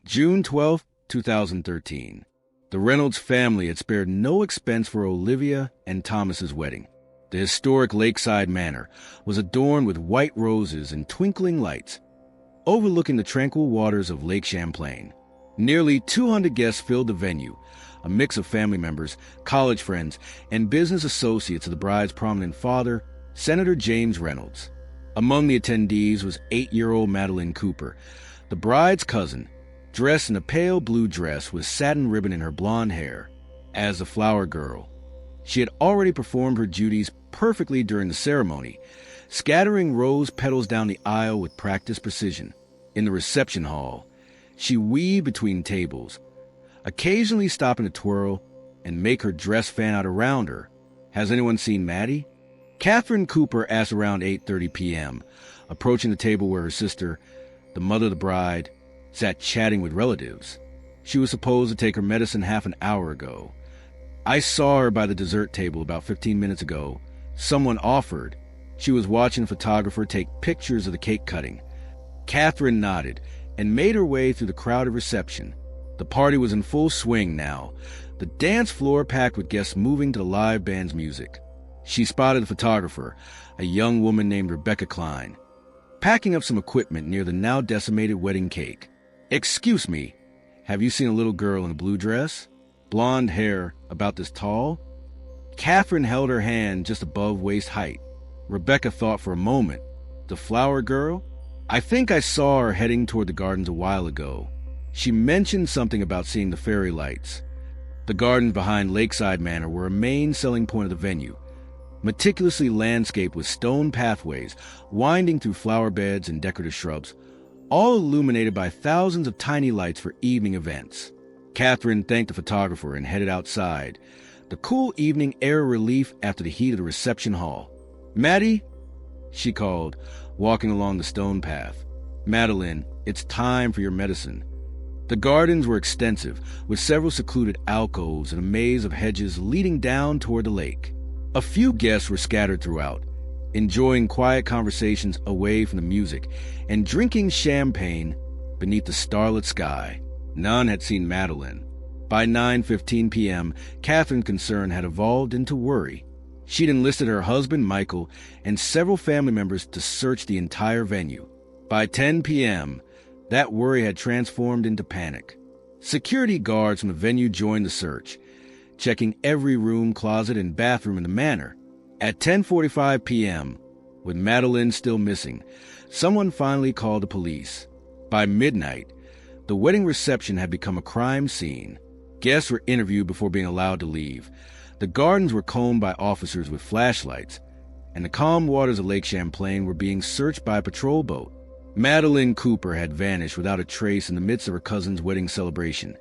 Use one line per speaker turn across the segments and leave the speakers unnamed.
June 12, 2013. The Reynolds family had spared no expense for Olivia and Thomas's wedding. The historic lakeside manor was adorned with white roses and twinkling lights, overlooking the tranquil waters of Lake Champlain. Nearly 200 guests filled the venue, a mix of family members, college friends, and business associates of the bride's prominent father, Senator James Reynolds. Among the attendees was 8-year-old Madeline Cooper, the bride's cousin, dressed in a pale blue dress with satin ribbon in her blonde hair. As the flower girl, she had already performed her duties perfectly during the ceremony, scattering rose petals down the aisle with practiced precision. In the reception hall, she weaved between tables, occasionally stopping to twirl and make her dress fan out around her. "Has anyone seen Maddie?" Catherine Cooper asked around 8:30 p.m., approaching the table where her sister, the mother of the bride, sat chatting with relatives. She was supposed to take her medicine half an hour ago. "I saw her by the dessert table about 15 minutes ago. Someone offered. She was watching a photographer take pictures of the cake cutting." Catherine nodded and made her way through the crowded reception. The party was in full swing now, the dance floor packed with guests moving to the live band's music. She spotted the photographer, a young woman named Rebecca Klein, packing up some equipment near the now decimated wedding cake. "Excuse me, have you seen a little girl in a blue dress? Blonde hair, about this tall?" Catherine held her hand just above waist height. Rebecca thought for a moment. "The flower girl? I think I saw her heading toward the gardens a while ago. She mentioned something about seeing the fairy lights." The gardens behind Lakeside Manor were a main selling point of the venue, meticulously landscaped with stone pathways winding through flower beds and decorative shrubs, all illuminated by thousands of tiny lights for evening events. Catherine thanked the photographer and headed outside, the cool evening air relief after the heat of the reception hall. "Maddie," she called, walking along the stone path. "Madeline, it's time for your medicine." The gardens were extensive, with several secluded alcoves and a maze of hedges leading down toward the lake. A few guests were scattered throughout, enjoying quiet conversations away from the music and drinking champagne beneath the starlit sky. None had seen Madeline. By 9:15 p.m., Catherine's concern had evolved into worry. She'd enlisted her husband, Michael, and several family members to search the entire venue. By 10 p.m., that worry had transformed into panic. Security guards from the venue joined the search, checking every room, closet, and bathroom in the manor. At 10:45 p.m., with Madeline still missing, someone finally called the police. By midnight, the wedding reception had become a crime scene. Guests were interviewed before being allowed to leave. The gardens were combed by officers with flashlights, and the calm waters of Lake Champlain were being searched by a patrol boat. Madeline Cooper had vanished without a trace in the midst of her cousin's wedding celebration,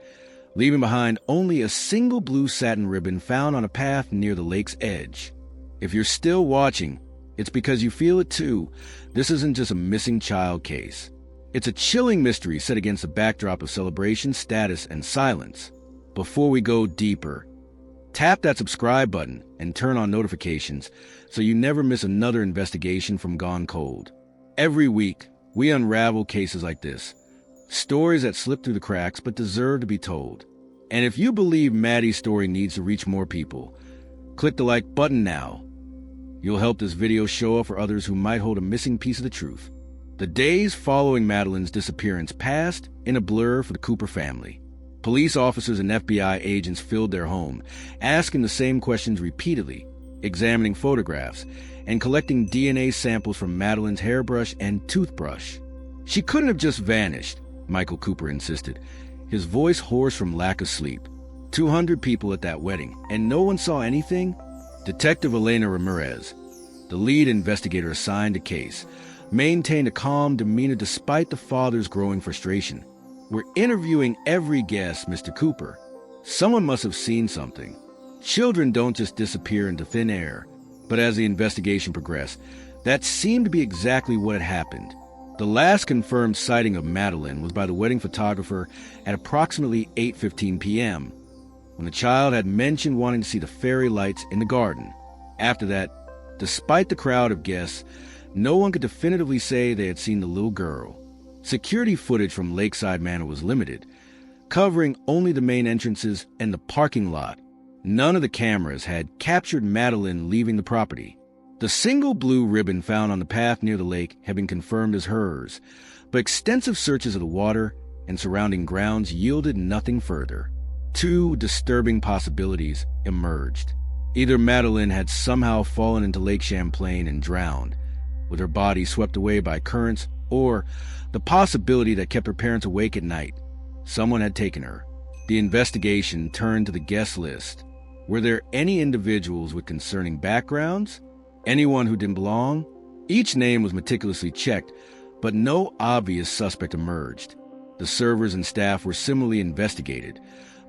leaving behind only a single blue satin ribbon found on a path near the lake's edge. If you're still watching, it's because you feel it too. This isn't just a missing child case. It's a chilling mystery set against a backdrop of celebration, status, and silence. Before we go deeper, tap that subscribe button and turn on notifications so you never miss another investigation from Gone Cold. Every week, we unravel cases like this, stories that slip through the cracks but deserve to be told. And if you believe Maddie's story needs to reach more people, click the like button now. You'll help this video show up for others who might hold a missing piece of the truth. The days following Madeline's disappearance passed in a blur for the Cooper family. Police officers and FBI agents filled their home, asking the same questions repeatedly, examining photographs, and collecting DNA samples from Madeline's hairbrush and toothbrush. "She couldn't have just vanished," Michael Cooper insisted, his voice hoarse from lack of sleep. 200 people at that wedding, and no one saw anything? Detective Elena Ramirez, the lead investigator assigned the case, maintained a calm demeanor despite the father's growing frustration. "We're interviewing every guest, Mr. Cooper. Someone must have seen something. Children don't just disappear into thin air." But as the investigation progressed, that seemed to be exactly what had happened. The last confirmed sighting of Madeline was by the wedding photographer at approximately 8:15 p.m., when the child had mentioned wanting to see the fairy lights in the garden. After that, despite the crowd of guests, no one could definitively say they had seen the little girl. Security footage from Lakeside Manor was limited, covering only the main entrances and the parking lot. None of the cameras had captured Madeline leaving the property. The single blue ribbon found on the path near the lake had been confirmed as hers, but extensive searches of the water and surrounding grounds yielded nothing further. Two disturbing possibilities emerged. Either Madeline had somehow fallen into Lake Champlain and drowned, with her body swept away by currents, or the possibility that kept her parents awake at night. Someone had taken her. The investigation turned to the guest list. Were there any individuals with concerning backgrounds? Anyone who didn't belong? Each name was meticulously checked, but no obvious suspect emerged. The servers and staff were similarly investigated,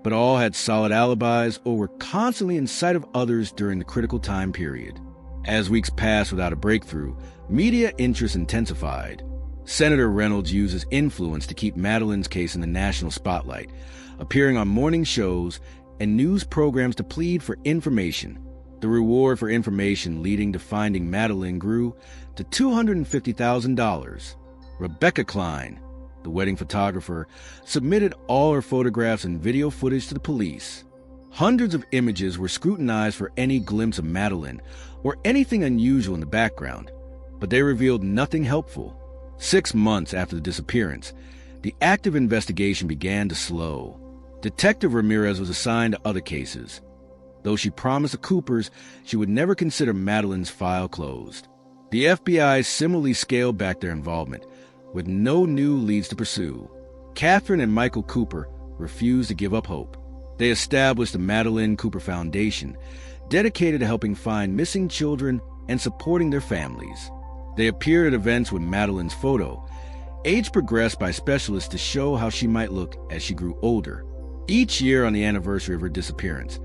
but all had solid alibis or were constantly in sight of others during the critical time period. As weeks passed without a breakthrough, media interest intensified. Senator Reynolds used his influence to keep Madeline's case in the national spotlight, appearing on morning shows and news programs to plead for information. The reward for information leading to finding Madeline grew to $250,000. Rebecca Klein, the wedding photographer, submitted all her photographs and video footage to the police. Hundreds of images were scrutinized for any glimpse of Madeline or anything unusual in the background, but they revealed nothing helpful. 6 months after the disappearance, the active investigation began to slow. Detective Ramirez was assigned to other cases, though she promised the Coopers she would never consider Madeline's file closed. The FBI similarly scaled back their involvement, with no new leads to pursue. Catherine and Michael Cooper refused to give up hope. They established the Madeline Cooper Foundation, dedicated to helping find missing children and supporting their families. They appeared at events with Madeline's photo, age progressed by specialists to show how she might look as she grew older. Each year on the anniversary of her disappearance,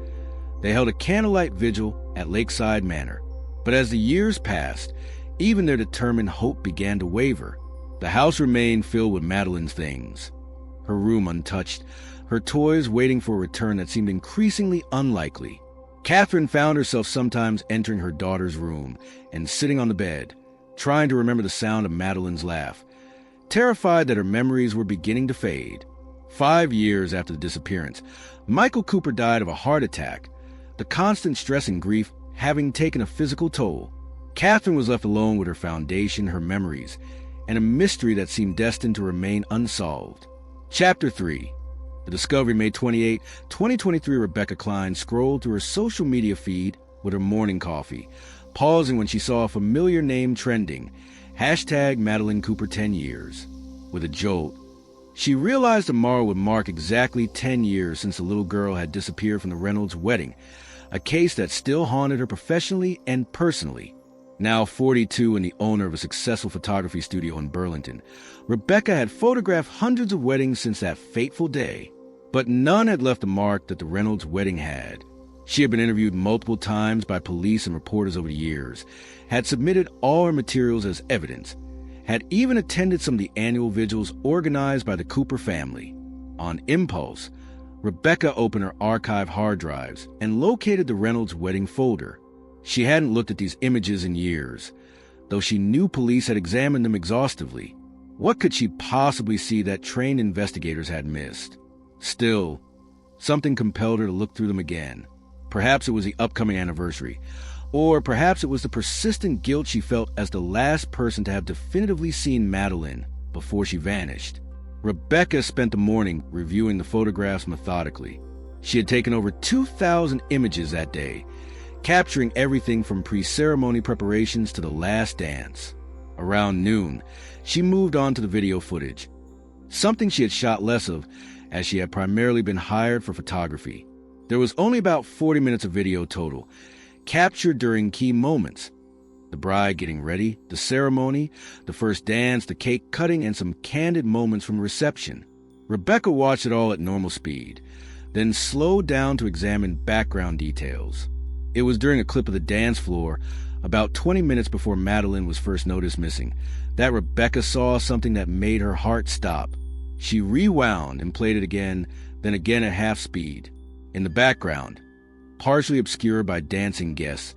they held a candlelight vigil at Lakeside Manor. But as the years passed, even their determined hope began to waver. The house remained filled with Madeline's things, her room untouched, her toys waiting for a return that seemed increasingly unlikely. Catherine found herself sometimes entering her daughter's room and sitting on the bed, trying to remember the sound of Madeline's laugh, terrified that her memories were beginning to fade. 5 years after the disappearance, Michael Cooper died of a heart attack, the constant stress and grief having taken a physical toll. Catherine was left alone with her foundation, her memories, and a mystery that seemed destined to remain unsolved. Chapter 3. The discovery, May 28, 2023. Rebecca Klein scrolled through her social media feed with her morning coffee, pausing when she saw a familiar name trending, hashtag Madeline Cooper 10 years. With a jolt, she realized tomorrow would mark exactly 10 years since the little girl had disappeared from the Reynolds wedding, a case that still haunted her professionally and personally. Now 42 and the owner of a successful photography studio in Burlington, Rebecca had photographed hundreds of weddings since that fateful day, but none had left the mark that the Reynolds wedding had. She had been interviewed multiple times by police and reporters over the years, had submitted all her materials as evidence, had even attended some of the annual vigils organized by the Cooper family. On impulse, Rebecca opened her archive hard drives and located the Reynolds wedding folder. She hadn't looked at these images in years, though she knew police had examined them exhaustively. What could she possibly see that trained investigators had missed? Still, something compelled her to look through them again. Perhaps it was the upcoming anniversary, or perhaps it was the persistent guilt she felt as the last person to have definitively seen Madeline before she vanished. Rebecca spent the morning reviewing the photographs methodically. She had taken over 2,000 images that day, capturing everything from pre-ceremony preparations to the last dance. Around noon, she moved on to the video footage, something she had shot less of as she had primarily been hired for photography. There was only about 40 minutes of video total, captured during key moments: the bride getting ready, the ceremony, the first dance, the cake cutting, and some candid moments from the reception. Rebecca watched it all at normal speed, then slowed down to examine background details. It was during a clip of the dance floor, about 20 minutes before Madeline was first noticed missing, that Rebecca saw something that made her heart stop. She rewound and played it again, then again at half speed. In the background, partially obscured by dancing guests,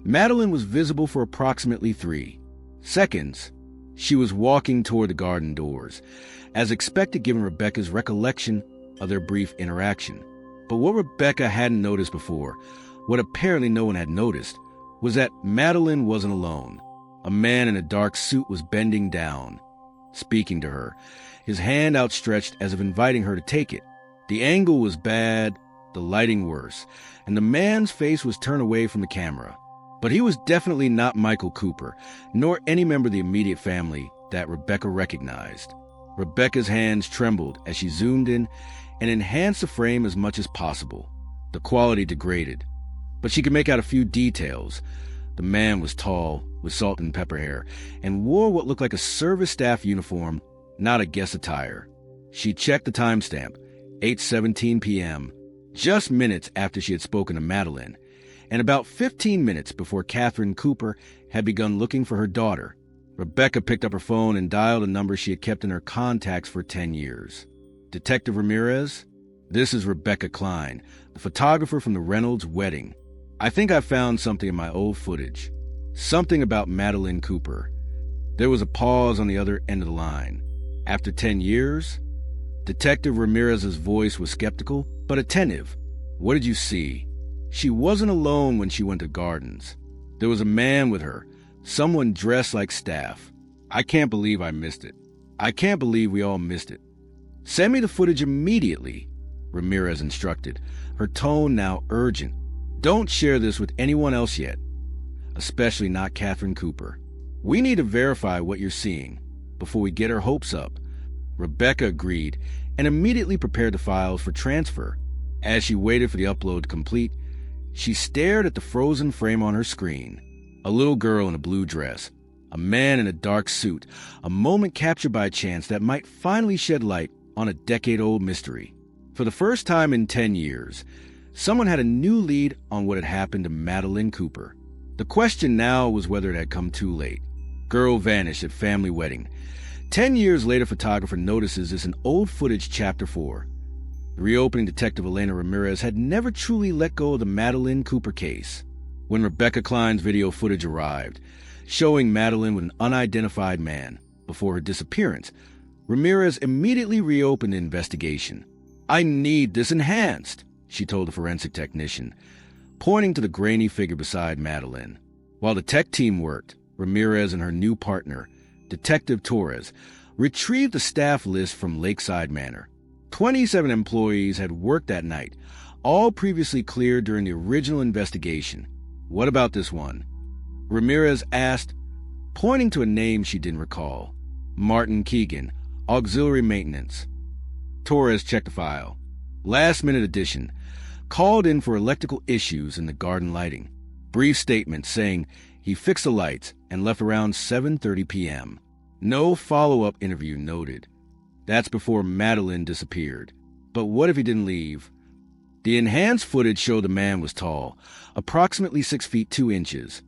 Madeline was visible for approximately 3 seconds. She was walking toward the garden doors, as expected given Rebecca's recollection of their brief interaction. But what Rebecca hadn't noticed before, what apparently no one had noticed, was that Madeline wasn't alone. A man in a dark suit was bending down, speaking to her, his hand outstretched as if inviting her to take it. The angle was bad, the lighting worse, and the man's face was turned away from the camera. But he was definitely not Michael Cooper, nor any member of the immediate family that Rebecca recognized. Rebecca's hands trembled as she zoomed in and enhanced the frame as much as possible. The quality degraded, but she could make out a few details. The man was tall, with salt and pepper hair, and wore what looked like a service staff uniform, not a guest attire. She checked the timestamp, 8:17 p.m., just minutes after she had spoken to Madeline, and about 15 minutes before Catherine Cooper had begun looking for her daughter. Rebecca picked up her phone and dialed a number she had kept in her contacts for 10 years. Detective Ramirez? This is Rebecca Klein, the photographer from the Reynolds wedding. I think I found something in my old footage. Something about Madeline Cooper. There was a pause on the other end of the line. After 10 years? Detective Ramirez's voice was skeptical, but attentive. What did you see? She wasn't alone when she went to Gardens. There was a man with her, someone dressed like staff. I can't believe I missed it. I can't believe we all missed it. Send me the footage immediately, Ramirez instructed, her tone now urgent. Don't share this with anyone else yet, especially not Catherine Cooper. We need to verify what you're seeing before we get our hopes up. Rebecca agreed and immediately prepared the files for transfer. As she waited for the upload to complete, she stared at the frozen frame on her screen. A little girl in a blue dress, a man in a dark suit, a moment captured by chance that might finally shed light on a decade-old mystery. For the first time in 10 years, someone had a new lead on what had happened to Madeline Cooper. The question now was whether it had come too late. Girl vanished at family wedding. 10 years later, photographer notices this in old footage chapter 4. The reopening detective Elena Ramirez had never truly let go of the Madeline Cooper case. When Rebecca Klein's video footage arrived, showing Madeline with an unidentified man before her disappearance, Ramirez immediately reopened the investigation. I need this enhanced, she told the forensic technician, pointing to the grainy figure beside Madeline. While the tech team worked, Ramirez and her new partner, Detective Torres, retrieved the staff list from Lakeside Manor. 27 employees had worked that night, all previously cleared during the original investigation. What about this one? Ramirez asked, pointing to a name she didn't recall. Martin Keegan, Auxiliary Maintenance. Torres checked the file. Last-minute addition. Called in for electrical issues in the garden lighting. Brief statement saying he fixed the lights and left around 7:30 p.m. No follow-up interview noted. That's before Madeline disappeared. But what if he didn't leave? The enhanced footage showed the man was tall, approximately 6 feet 2 inches,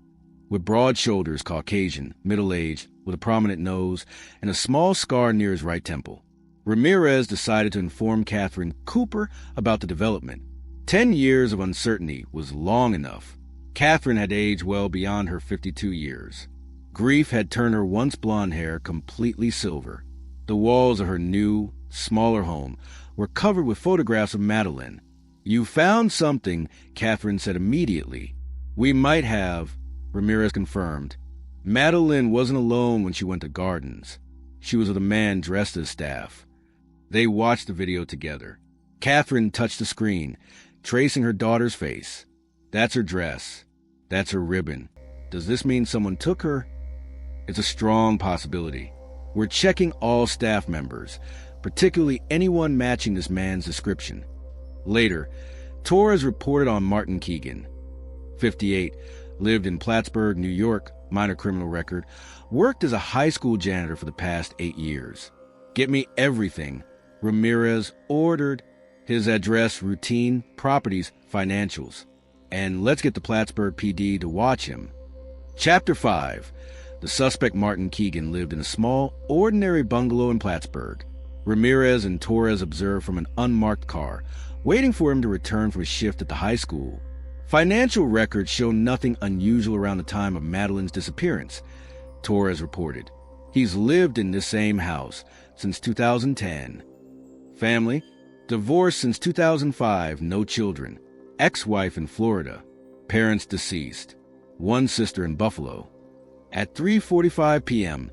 with broad shoulders, Caucasian, middle-aged, with a prominent nose, and a small scar near his right temple. Ramirez decided to inform Catherine Cooper about the development. 10 years of uncertainty was long enough. Catherine had aged well beyond her 52 years. Grief had turned her once blonde hair completely silver. The walls of her new, smaller home were covered with photographs of Madeline. You found something, Catherine said immediately. We might have, Ramirez confirmed. Madeline wasn't alone when she went to Gardens. She was with a man dressed as staff. They watched the video together. Catherine touched the screen, tracing her daughter's face. That's her dress. That's her ribbon. Does this mean someone took her? It's a strong possibility. We're checking all staff members, particularly anyone matching this man's description. Later, Torres reported on Martin Keegan. 58, lived in Plattsburgh, New York, minor criminal record, worked as a high school janitor for the past 8 years. Get me everything. Ramirez ordered. His address, routine, properties, financials. And let's get the Plattsburgh PD to watch him. Chapter 5. The suspect Martin Keegan lived in a small, ordinary bungalow in Plattsburgh. Ramirez and Torres observed from an unmarked car, waiting for him to return from his shift at the high school. Financial records show nothing unusual around the time of Madeline's disappearance, Torres reported. He's lived in this same house since 2010. Family: divorced since 2005, no children. Ex-wife in Florida. Parents deceased. One sister in Buffalo. At 3:45 p.m.,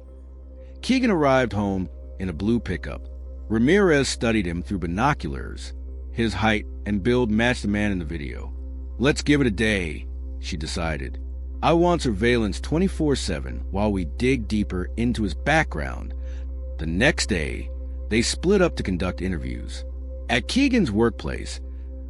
Keegan arrived home in a blue pickup. Ramirez studied him through binoculars. His height and build matched the man in the video. Let's give it a day, she decided. I want surveillance 24/7 while we dig deeper into his background. The next day, they split up to conduct interviews. At Keegan's workplace,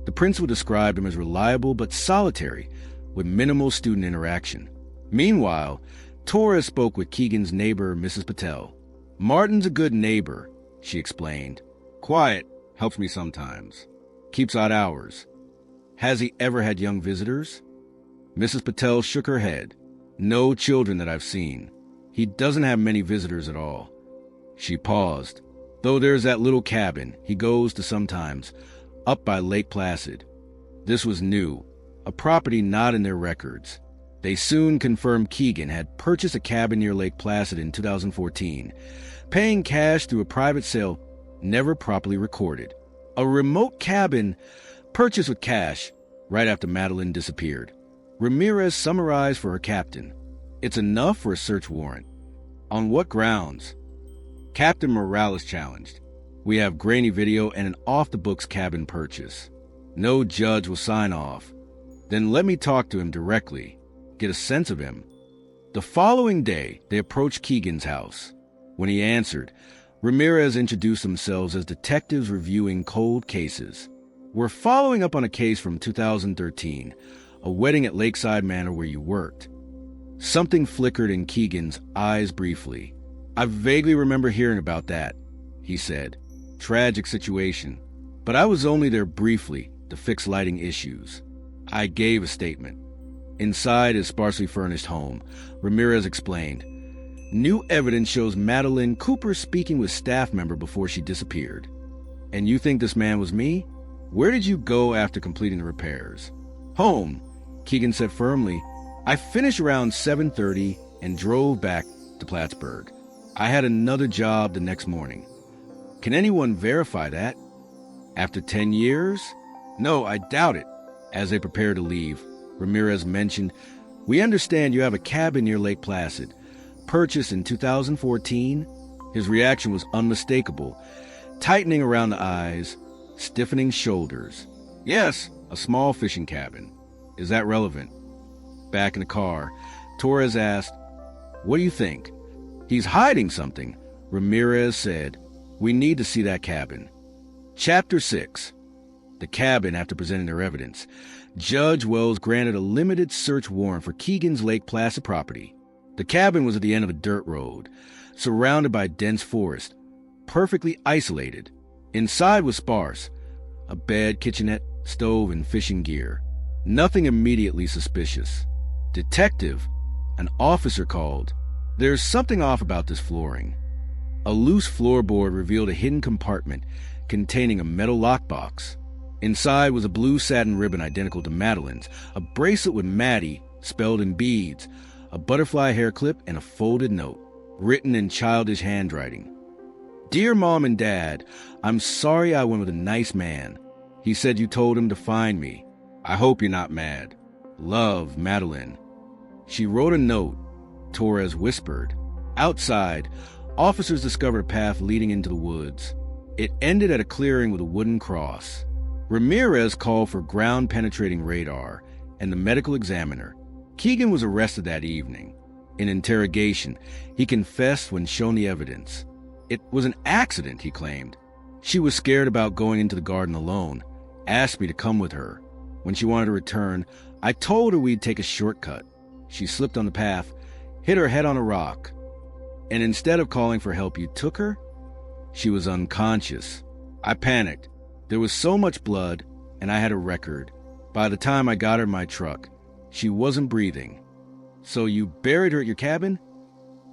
the principal described him as reliable but solitary, with minimal student interaction. Meanwhile, Torres spoke with Keegan's neighbor, Mrs. Patel. Martin's a good neighbor, she explained. Quiet, helps me sometimes. Keeps odd hours. Has he ever had young visitors? Mrs. Patel shook her head. No children that I've seen. He doesn't have many visitors at all. She paused. Though there's that little cabin he goes to sometimes, up by Lake Placid. This was new, a property not in their records. They soon confirmed Keegan had purchased a cabin near Lake Placid in 2014, paying cash through a private sale never properly recorded. A remote cabin purchased with cash right after Madeline disappeared. Ramirez summarized for her captain. It's enough for a search warrant. On what grounds? Captain morale is challenged. We have grainy video and an off-the-books cabin purchase. No judge will sign off. Then let me talk to him directly. Get a sense of him. The following day, they approached Keegan's house. When he answered, Ramirez introduced themselves as detectives reviewing cold cases. We're following up on a case from 2013, a wedding at Lakeside Manor where you worked. Something flickered in Keegan's eyes briefly. I vaguely remember hearing about that, he said. Tragic situation. But I was only there briefly to fix lighting issues. I gave a statement. Inside his sparsely furnished home, Ramirez explained, new evidence shows Madeline Cooper speaking with staff member before she disappeared. And you think this man was me? Where did you go after completing the repairs? Home, Keegan said firmly. I finished around 7:30 and drove back to Plattsburgh. I had another job the next morning. Can anyone verify that? After 10 years? No, I doubt it. As they prepared to leave, Ramirez mentioned, we understand you have a cabin near Lake Placid, purchased in 2014. His reaction was unmistakable, tightening around the eyes, stiffening shoulders. Yes, a small fishing cabin. Is that relevant? Back in the car, Torres asked, what do you think? He's hiding something, Ramirez said. We need to see that cabin. Chapter 6. The cabin after presenting their evidence. Judge Wells granted a limited search warrant for Keegan's Lake Placid property. The cabin was at the end of a dirt road, surrounded by dense forest, perfectly isolated. Inside was sparse, a bed, kitchenette, stove, and fishing gear. Nothing immediately suspicious. Detective, an officer called. There's something off about this flooring. A loose floorboard revealed a hidden compartment containing a metal lockbox. Inside was a blue satin ribbon identical to Madeline's, a bracelet with Maddie spelled in beads, a butterfly hair clip, and a folded note, written in childish handwriting. Dear Mom and Dad, I'm sorry I went with a nice man. He said you told him to find me. I hope you're not mad. Love, Madeline. She wrote a note, Torres whispered. Outside, officers discovered a path leading into the woods. It ended at a clearing with a wooden cross. Ramirez called for ground-penetrating radar and the medical examiner. Keegan was arrested that evening. In interrogation, he confessed when shown the evidence. It was an accident, he claimed. She was scared about going into the garden alone, asked me to come with her. When she wanted to return, I told her we'd take a shortcut. She slipped on the path, hit her head on a rock. And instead of calling for help, you took her? She was unconscious. I panicked. There was so much blood, and I had a record. By the time I got her in my truck, she wasn't breathing. So you buried her at your cabin?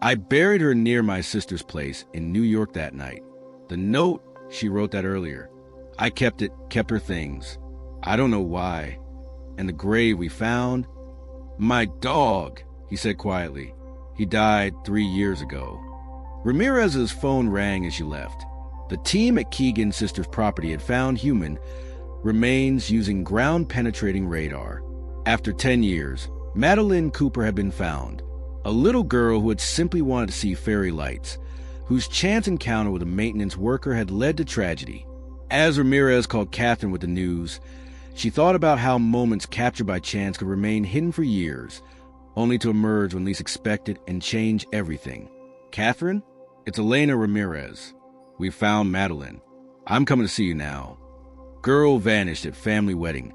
I buried her near my sister's place in New York that night. The note, she wrote that earlier. I kept it, kept her things. I don't know why. And the grave we found? My dog, he said quietly. He died 3 years ago. Ramirez's phone rang as she left. The team at Keegan's sister's property had found human remains using ground-penetrating radar. After 10 years, Madeline Cooper had been found, a little girl who had simply wanted to see fairy lights, whose chance encounter with a maintenance worker had led to tragedy. As Ramirez called Catherine with the news, she thought about how moments captured by chance could remain hidden for years, only to emerge when least expected and change everything. "Catherine, it's Elena Ramirez. We found Madeline. I'm coming to see you now." Girl vanished at family wedding.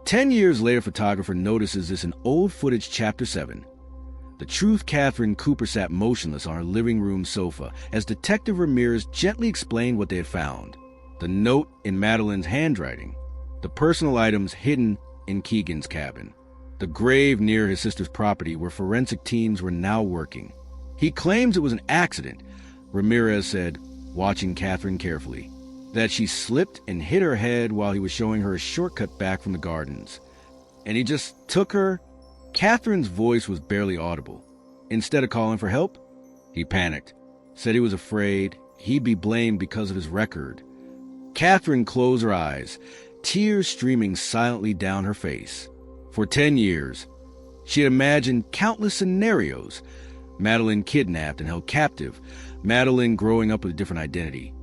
10 years later, photographer notices this in old footage chapter 7. The truth, Catherine Cooper sat motionless on her living room sofa as Detective Ramirez gently explained what they had found. The note in Madeline's handwriting, the personal items hidden in Keegan's cabin, the grave near his sister's property where forensic teams were now working. "He claims it was an accident," Ramirez said, watching Catherine carefully, "that she slipped and hit her head while he was showing her a shortcut back from the gardens. And he just took her." Catherine's voice was barely audible. "Instead of calling for help?" He panicked, said he was afraid he'd be blamed because of his record. Catherine closed her eyes, tears streaming silently down her face. For 10 years, she had imagined countless scenarios: Madeline kidnapped and held captive, Madeline growing up with a different identity,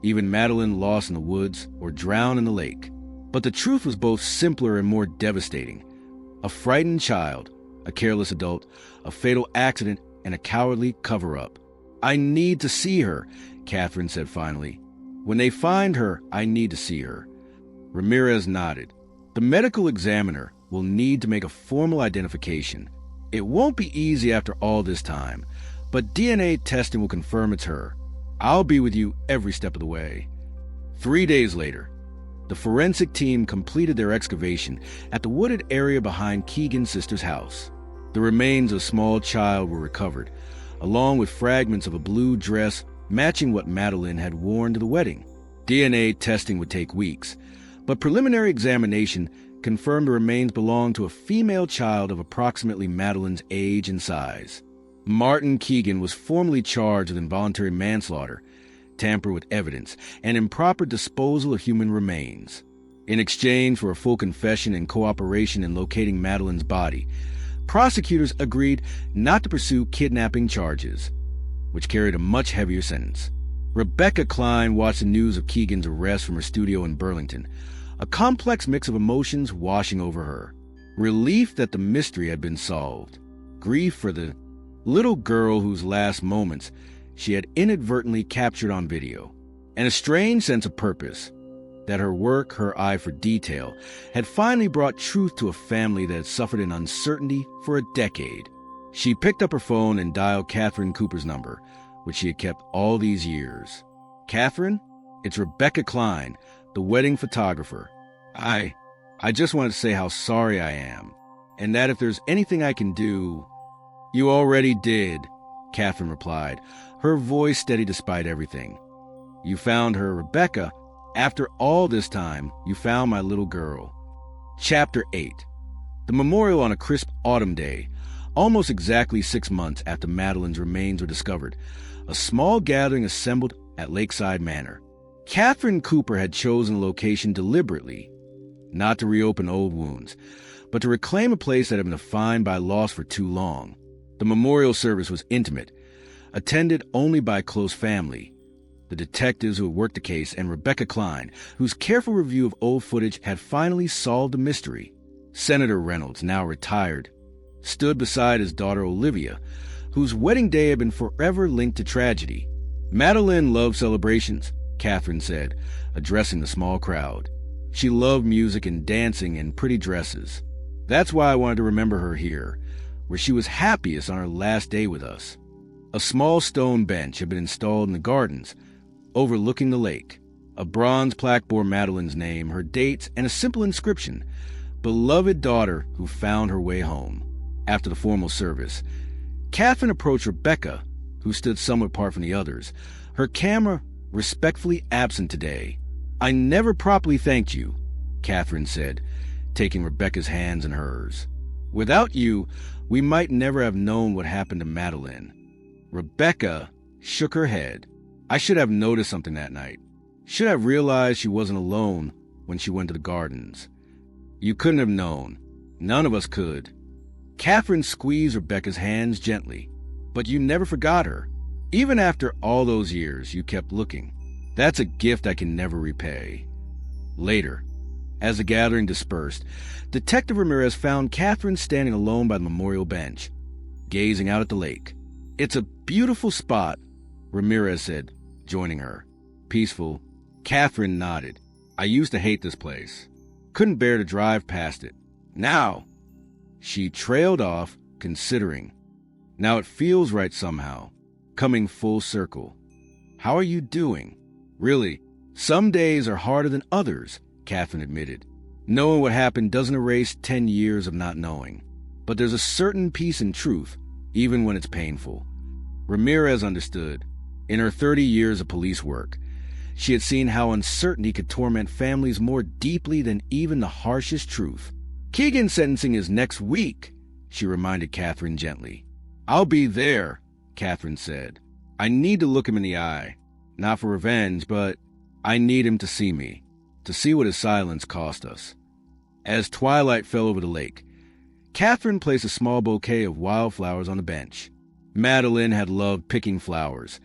even Madeline lost in the woods or drowned in the lake. But the truth was both simpler and more devastating. A frightened child, a careless adult, a fatal accident, and a cowardly cover-up. "I need to see her," Catherine said finally. "When they find her, I need to see her." Ramirez nodded. "The medical examiner will need to make a formal identification. It won't be easy after all this time, but DNA testing will confirm it's her. I'll be with you every step of the way." 3 days later, the forensic team completed their excavation at the wooded area behind Keegan's sister's house. The remains of a small child were recovered, along with fragments of a blue dress matching what Madeline had worn to the wedding. DNA testing would take weeks, but preliminary examination confirmed the remains belonged to a female child of approximately Madeline's age and size. Martin Keegan was formally charged with involuntary manslaughter, tamper with evidence, and improper disposal of human remains. In exchange for a full confession and cooperation in locating Madeline's body, prosecutors agreed not to pursue kidnapping charges, which carried a much heavier sentence. Rebecca Klein watched the news of Keegan's arrest from her studio in Burlington, a complex mix of emotions washing over her. Relief that the mystery had been solved, grief for the little girl whose last moments she had inadvertently captured on video, and a strange sense of purpose, that her work, her eye for detail, had finally brought truth to a family that had suffered in uncertainty for a decade. She picked up her phone and dialed Catherine Cooper's number, which she had kept all these years. "Catherine, it's Rebecca Klein, the wedding photographer. I just wanted to say how sorry I am, and that if there's anything I can do—" "You already did," Catherine replied, her voice steady despite everything. "You found her, Rebecca. After all this time, you found my little girl." Chapter 8. The memorial on a crisp autumn day, almost exactly 6 months after Madeline's remains were discovered, a small gathering assembled at Lakeside Manor. Catherine Cooper had chosen a location deliberately, not to reopen old wounds, but to reclaim a place that had been defined by loss for too long. The memorial service was intimate, attended only by close family, the detectives who had worked the case, and Rebecca Klein, whose careful review of old footage had finally solved the mystery. Senator Reynolds, now retired, stood beside his daughter Olivia, whose wedding day had been forever linked to tragedy. "Madeline loved celebrations," Catherine said, addressing the small crowd. "She loved music and dancing and pretty dresses. That's why I wanted to remember her here, where she was happiest on her last day with us." A small stone bench had been installed in the gardens, overlooking the lake. A bronze plaque bore Madeline's name, her dates, and a simple inscription: "Beloved daughter who found her way home." After the formal service, Catherine approached Rebecca, who stood somewhat apart from the others, her camera respectfully absent today. "I never properly thanked you," Catherine said, taking Rebecca's hands in hers. "Without you, we might never have known what happened to Madeline." "Rebecca," shook her head. I should have noticed something that night. Should have realized she wasn't alone when she went to the gardens. You couldn't have known. None of us could. Catherine squeezed Rebecca's hands gently. But you never forgot her. Even after all those years, you kept looking. That's a gift I can never repay. Later, as the gathering dispersed, Detective Ramirez found Catherine standing alone by the memorial bench, gazing out at the lake. It's a beautiful spot, Ramirez said, joining her. Peaceful. Catherine nodded. I used to hate this place. Couldn't bear to drive past it. Now, she trailed off, considering. Now it feels right somehow, coming full circle. How are you doing? Really, some days are harder than others, Catherine admitted. Knowing what happened doesn't erase 10 years of not knowing. But there's a certain peace in truth, even when it's painful. Ramirez understood. In her 30 years of police work, she had seen how uncertainty could torment families more deeply than even the harshest truth. Keegan's sentencing is next week, she reminded Catherine gently. I'll be there, Catherine said. I need to look him in the eye. Not for revenge, but I need him to see me, to see what his silence cost us. As twilight fell over the lake, Catherine placed a small bouquet of wildflowers on the bench. Madeline had loved picking flowers,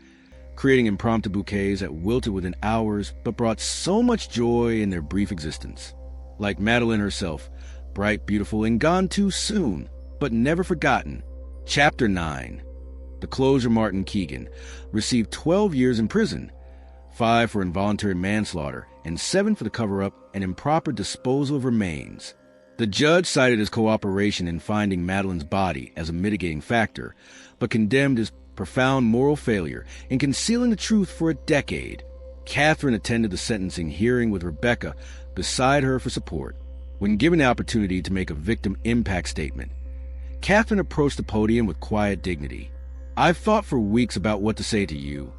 creating impromptu bouquets that wilted within hours but brought so much joy in their brief existence. Like Madeline herself, bright, beautiful, and gone too soon, but never forgotten. Chapter 9. The closer Martin Keegan received 12 years in prison, 5 for involuntary manslaughter, and 7 for the cover-up and improper disposal of remains. The judge cited his cooperation in finding Madeline's body as a mitigating factor, but condemned his profound moral failure in concealing the truth for a decade. Catherine attended the sentencing hearing with Rebecca beside her for support. When given the opportunity to make a victim impact statement, Catherine approached the podium with quiet dignity. I've thought for weeks about what to say to you,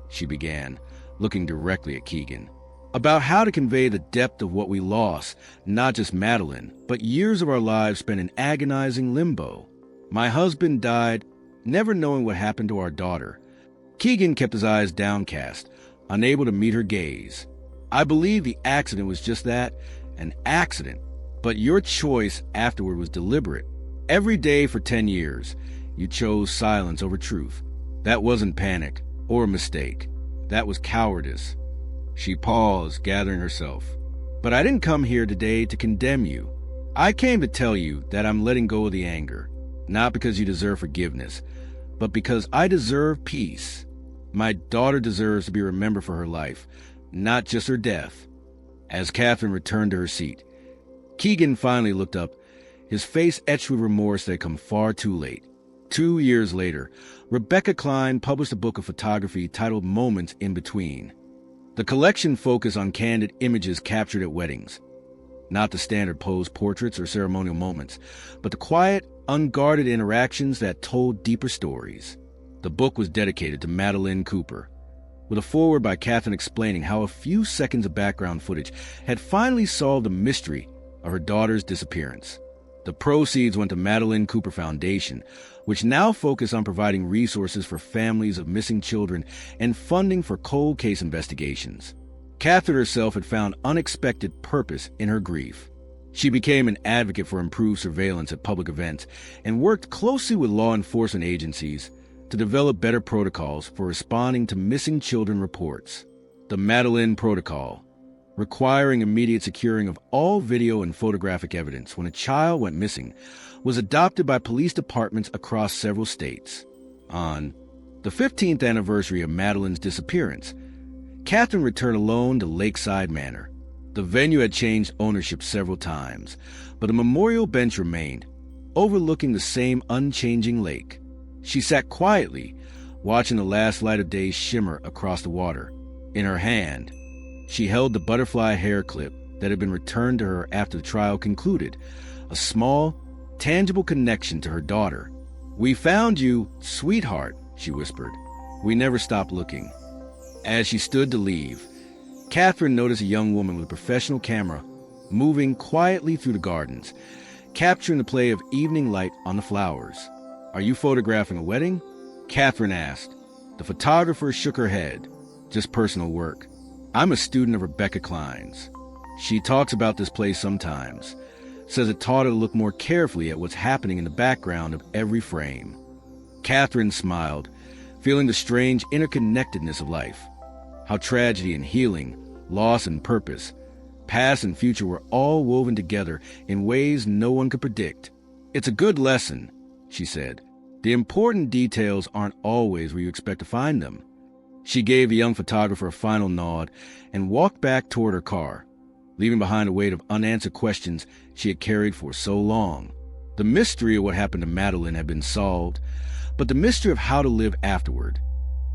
she began, looking directly at Keegan, about how to convey the depth of what we lost, not just Madeline, but years of our lives spent in agonizing limbo. My husband died, never knowing what happened to our daughter. Keegan kept his eyes downcast, unable to meet her gaze. I believe the accident was just that, an accident, but your choice afterward was deliberate. Every day for 10 years, you chose silence over truth. That wasn't panic or a mistake. That was cowardice. She paused, gathering herself. But I didn't come here today to condemn you. I came to tell you that I'm letting go of the anger, not because you deserve forgiveness, but because I deserve peace. My daughter deserves to be remembered for her life, not just her death. As Catherine returned to her seat, Keegan finally looked up, his face etched with remorse that had come far too late. 2 years later, Rebecca Klein published a book of photography titled Moments in Between. The collection focused on candid images captured at weddings, not the standard posed portraits or ceremonial moments, but the quiet, unguarded interactions that told deeper stories. The book was dedicated to Madeline Cooper, with a foreword by Catherine explaining how a few seconds of background footage had finally solved the mystery of her daughter's disappearance. The proceeds went to Madeline Cooper Foundation, which now focus on providing resources for families of missing children and funding for cold case investigations. Catherine herself had found unexpected purpose in her grief. She became an advocate for improved surveillance at public events and worked closely with law enforcement agencies to develop better protocols for responding to missing children reports. The Madeline Protocol, requiring immediate securing of all video and photographic evidence when a child went missing, was adopted by police departments across several states. On the 15th anniversary of Madeline's disappearance, Catherine returned alone to Lakeside Manor. The venue had changed ownership several times, but a memorial bench remained, overlooking the same unchanging lake. She sat quietly, watching the last light of day shimmer across the water. In her hand, she held the butterfly hair clip that had been returned to her after the trial concluded, a small, tangible connection to her daughter. "We found you, sweetheart," she whispered. "We never stopped looking." As she stood to leave, Catherine noticed a young woman with a professional camera moving quietly through the gardens, capturing the play of evening light on the flowers. "Are you photographing a wedding?" Catherine asked, The photographer shook her head. Just personal work. I'm a student of Rebecca Klein's. She talks about this place sometimes. Says it taught her to look more carefully at what's happening in the background of every frame. Catherine smiled, feeling the strange interconnectedness of life. How tragedy and healing, loss and purpose, past and future were all woven together in ways no one could predict. It's a good lesson, she said. The important details aren't always where you expect to find them. She gave the young photographer a final nod and walked back toward her car, leaving behind a weight of unanswered questions she had carried for so long. The mystery of what happened to Madeline had been solved, but the mystery of how to live afterward,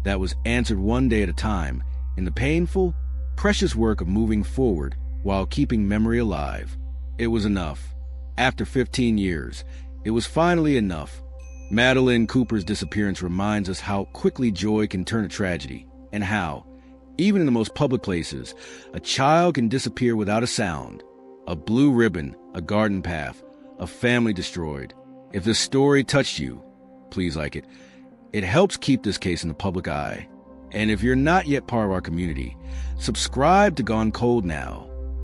that was answered one day at a time in the painful, precious work of moving forward while keeping memory alive. It was enough. After 15 years, it was finally enough. Madeline Cooper's disappearance reminds us how quickly joy can turn to tragedy, and how, even in the most public places, a child can disappear without a sound. A blue ribbon, a garden path, a family destroyed. If this story touched you, please like it. It helps keep this case in the public eye. And if you're not yet part of our community, subscribe to Gone Cold now